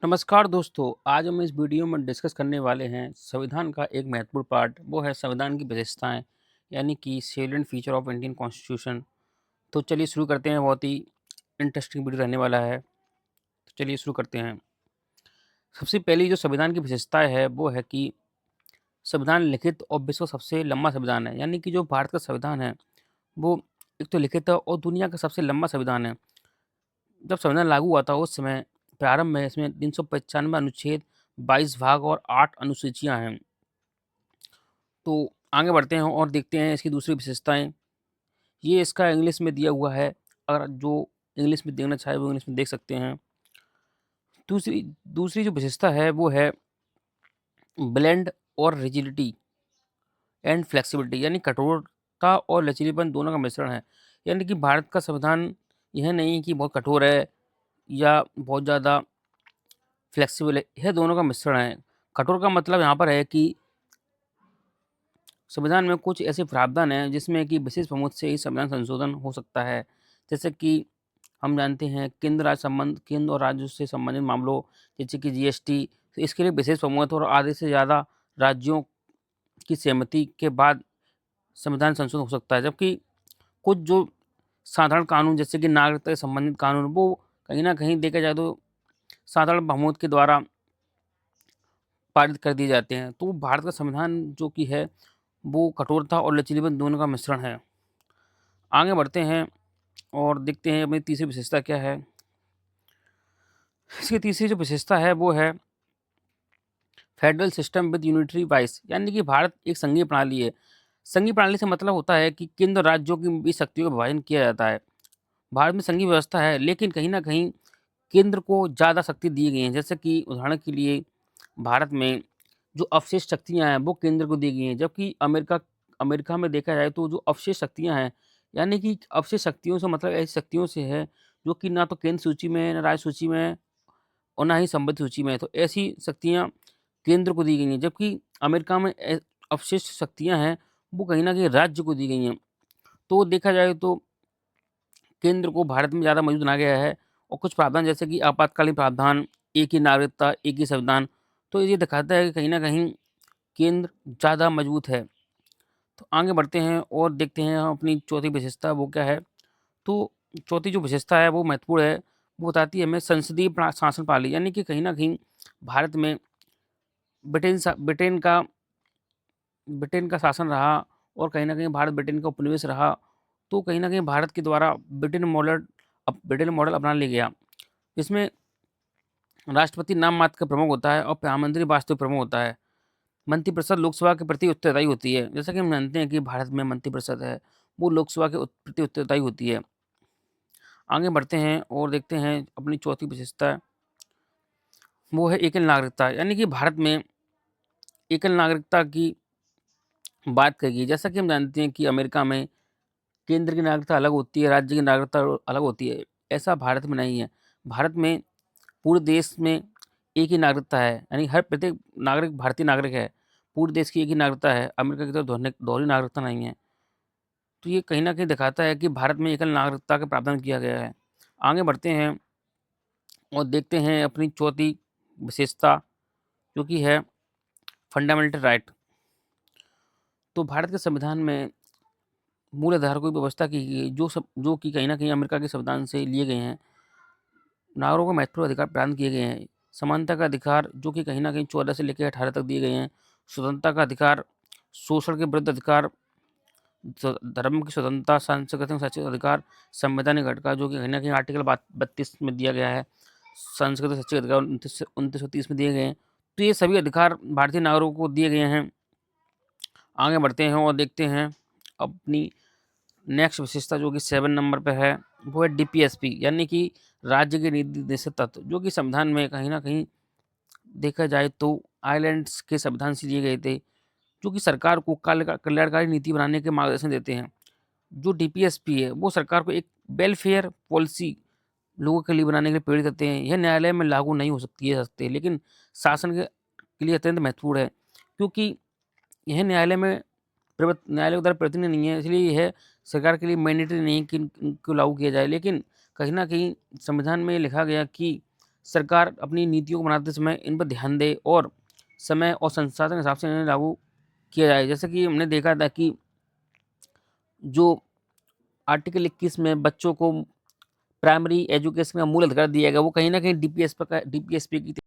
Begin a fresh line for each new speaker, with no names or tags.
नमस्कार दोस्तों, आज हम इस वीडियो में डिस्कस करने वाले हैं संविधान का एक महत्वपूर्ण पार्ट, वो है संविधान की विशेषताएं, यानी कि salient feature of Indian constitution. तो चलिए शुरू करते हैं, बहुत ही इंटरेस्टिंग वीडियो रहने वाला है। तो चलिए शुरू करते हैं। सबसे पहली जो संविधान की विशेषताएं है वो है कि संविधान लिखित और विश्व का सबसे लंबा संविधान है, यानी कि जो भारत का संविधान है वो एक तो लिखित है और दुनिया का सबसे लंबा संविधान है। जब संविधान लागू हुआ था उस समय प्रारंभ में इसमें 395 अनुच्छेद, 22 भाग और 8 अनुसूचियां हैं। तो आगे बढ़ते हैं और देखते हैं इसकी दूसरी विशेषताएं। ये इसका इंग्लिश में दिया हुआ है, अगर जो इंग्लिश में देखना चाहे वो इंग्लिश में देख सकते हैं। दूसरी दूसरी जो विशेषता है वो है ब्लेंड और रिजिडिटी एंड फ्लेक्सिबिलिटी, यानी कठोरता और लचीलेपन दोनों का मिश्रण है। यानी कि भारत का संविधान यह नहीं कि बहुत कठोर है या बहुत ज़्यादा फ्लेक्सिबल है, यह दोनों का मिश्रण है। कठोर का मतलब यहाँ पर है कि संविधान में कुछ ऐसे प्रावधान हैं जिसमें कि विशेष प्रमुख से ही संविधान संशोधन हो सकता है। जैसे कि हम जानते हैं केंद्र और राज्यों से संबंधित मामलों, जैसे कि जीएसटी, तो इसके लिए विशेष प्रमुख और आधे से ज़्यादा राज्यों की सहमति के बाद संविधान संशोधन हो सकता है। जबकि कुछ जो साधारण कानून, जैसे कि नागरिकता से संबंधित कानून, वो कहीं न कहीं देखा जाए तो साधारण बहुमत के द्वारा पारित कर दिए जाते हैं। तो भारत का संविधान जो कि है वो कठोरता और लचीलेपन दोनों का मिश्रण है। आगे बढ़ते हैं और देखते हैं अपनी तीसरी विशेषता क्या है। इसकी तीसरी जो विशेषता है वो है federal system with unitary vice, यानी कि भारत एक संघीय प्रणाली है। संघीय प्रणाली से मतलब होता है कि केंद्र और राज्यों की बीच शक्तियों का विभाजन किया जाता है। भारत में संघीय व्यवस्था है, लेकिन कहीं न कहीं केंद्र को ज़्यादा शक्ति दी गई है। जैसे कि उदाहरण के लिए भारत में जो अवशेष शक्तियाँ हैं वो केंद्र को दी गई हैं, जबकि अमेरिका अमेरिका में देखा जाए तो जो अवशेष शक्तियाँ हैं, यानी कि अवशेष शक्तियों से मतलब ऐसी शक्तियों से है जो कि ना तो केंद्र सूची में है, ना राज्य सूची में है और ना ही संबद्ध सूची में है। तो ऐसी शक्तियाँ केंद्र को दी गई हैं, जबकि अमेरिका में अवशिष्ट शक्तियाँ हैं वो कहीं न कहीं राज्य को दी गई हैं। तो देखा जाए तो केंद्र को भारत में ज़्यादा मजबूत बनाया गया है और कुछ प्रावधान, जैसे कि आपातकालीन प्रावधान, एक ही नागरिकता, एक ही संविधान, तो ये दिखाता है कि कहीं न कहीं केंद्र ज़्यादा मजबूत है। तो आगे बढ़ते हैं और देखते हैं हम अपनी चौथी विशेषता वो क्या है। तो चौथी जो विशेषता है वो महत्वपूर्ण है, वो बताती है हमें संसदीय शासन प्रणाली, यानी कि कहीं न कहीं भारत में ब्रिटेन सा ब्रिटेन का शासन रहा और कहीं न कहीं भारत ब्रिटेन का उपनिवेश रहा। तो कहीं न कहीं भारत के द्वारा ब्रिटेन मॉडल अपना लिया गया। इसमें राष्ट्रपति नाम मात्र का प्रमुख होता है और प्रधानमंत्री वास्तविक प्रमुख होता है। मंत्रिपरिषद लोकसभा के प्रति उत्तरदायी होती है। जैसा कि हम जानते हैं कि भारत में मंत्रिपरिषद है, वो लोकसभा के प्रति उत्तरदायी होती है। आगे बढ़ते हैं और देखते हैं अपनी चौथी विशेषता, वो है एकल नागरिकता, यानी कि भारत में एकल नागरिकता की बात कही गई। जैसा कि हम जानते हैं कि अमेरिका में केंद्र की नागरिकता अलग होती है, राज्य की नागरिकता अलग होती है। ऐसा भारत में नहीं है। भारत में पूरे देश में एक ही नागरिकता है, यानी हर प्रत्येक नागरिक भारतीय नागरिक है। पूरे देश की एक ही नागरिकता है, अमेरिका की तरह दोहरी नागरिकता नहीं है। तो ये कहीं न कहीं दिखाता है कि भारत में एकल नागरिकता का प्रावधान किया गया है। आगे बढ़ते हैं और देखते हैं अपनी चौथी विशेषता, जो कि है फंडामेंटल राइट। तो भारत के संविधान में मूल आधार को व्यवस्था की गई है, जो कि कहीं न कहीं अमेरिका के संविधान से लिए गए हैं। नागरिकों को महत्वपूर्ण अधिकार प्रदान किए गए हैं। समानता का अधिकार, जो कि कहीं न कहीं 14 से लेकर 18 तक दिए गए हैं। स्वतंत्रता का अधिकार, शोषण के विरुद्ध अधिकार, धर्म की स्वतंत्रता, सांस्कृतिक शैक्षिक अधिकार, संवैधानिक अधिकार, जो कि कहीं न कहीं आर्टिकल 32 में दिया गया है। सांस्कृतिक शैक्षिक अधिकार 2930 में दिए गए हैं। तो ये सभी अधिकार भारतीय नागरिकों को दिए गए हैं। आगे बढ़ते हैं और देखते हैं अपनी नेक्स्ट विशेषता, जो कि 7 नंबर पे है, वो है डीपीएसपी, यानी कि राज्य के नीति निर्देशक तत्व, जो कि संविधान में कहीं न कहीं देखा जाए तो आइलैंड्स के संविधान से लिए गए थे, जो कि सरकार को कल्याणकारी नीति बनाने के मार्गदर्शन देते हैं। जो डीपीएसपी है, वो सरकार को एक वेलफेयर पॉलिसी लोगों के लिए बनाने के लिए प्रेरित करते हैं। यह न्यायालय में लागू नहीं हो सकती, लेकिन शासन के लिए अत्यंत महत्वपूर्ण है, क्योंकि यह न्यायालय के द्वारा प्रतिनिधि नहीं है, इसलिए यह सरकार के लिए मैंडेटरी नहीं है कि इनको लागू किया जाए। लेकिन कहीं न कहीं संविधान में लिखा गया कि सरकार अपनी नीतियों को बनाते समय इन पर ध्यान दे और समय और संसाधन के हिसाब से इन्हें लागू किया जाए। जैसे कि हमने देखा था कि जो आर्टिकल 21 में बच्चों को प्राइमरी एजुकेशन का मूल अधिकार दिया गया, वो कहीं न कहीं डीपीएसपी की